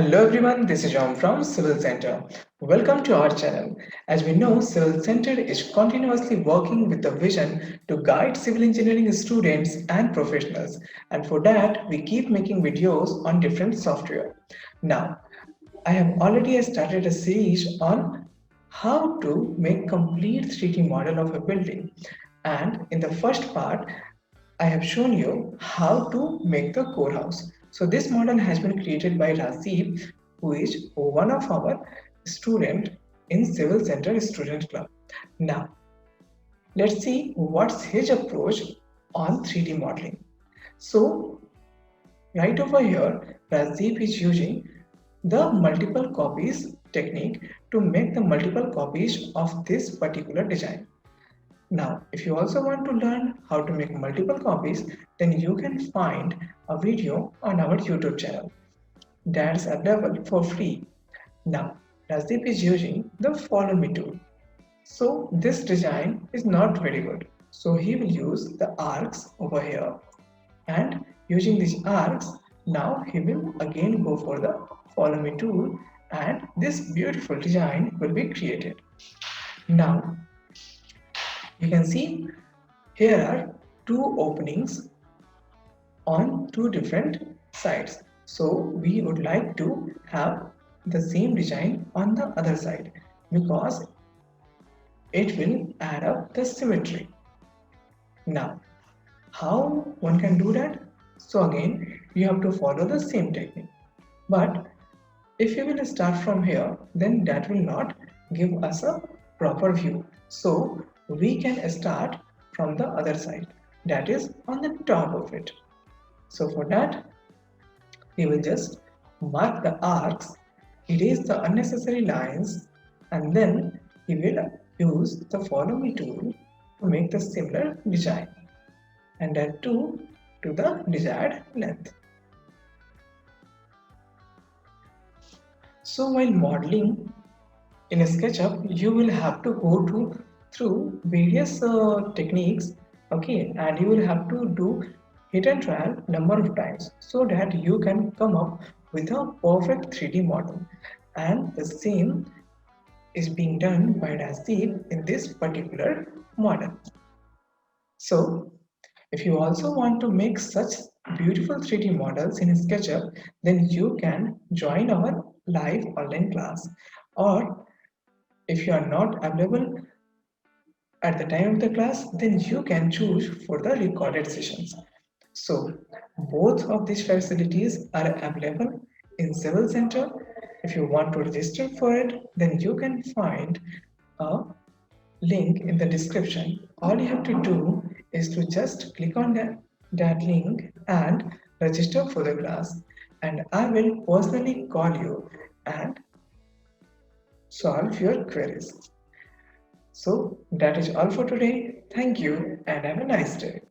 Hello everyone, this is John from Civil Center. Welcome to our channel. As we know, Civil Center is continuously working with the vision to guide civil engineering students and professionals. And for that, we keep making videos on different software. Now, I have already started a series on how to make complete 3D model of a building. And in the first part, I have shown you how to make the core house. So this model has been created by Rajiv, who is one of our student in Civil Center Student Club. Now, let's see what's his approach on 3D modeling. So right over here, Rajiv is using the multiple copies technique to make the multiple copies of this particular design. Now, if you also want to learn how to make multiple copies, then you can find a video on our YouTube channel that's available for free. Now, Rasdeep is using the follow me tool. So this design is not very good. So he will use the arcs over here, and using these arcs, now he will again go for the follow me tool, and this beautiful design will be created. Now, you can see here are two openings on two different sides. So we would like to have the same design on the other side because it will add up the symmetry. Now, how one can do that? So again, you have to follow the same technique. But if you will start from here, then that will not give us a proper view. So we can start from the other side, that is on the top of it. So for that, we will just mark the arcs, erase the unnecessary lines, and then we will use the follow me tool to make the similar design, and that too to the desired length. So while modeling in SketchUp, you will have to go to through various techniques, okay, and you will have to do hit and trial number of times so that you can come up with a perfect 3D model. And the same is being done by Rasdeep in this particular model. So if you also want to make such beautiful 3D models in SketchUp, then you can join our live online class, or if you are not available at the time of the class, then you can choose for the recorded sessions. So both of these facilities are available in Civil Center. If you want to register for it, then you can find a link in the description. All you have to do is to just click on that link and register for the class. And I will personally call you and solve your queries. So that is all for today. Thank you and have a nice day.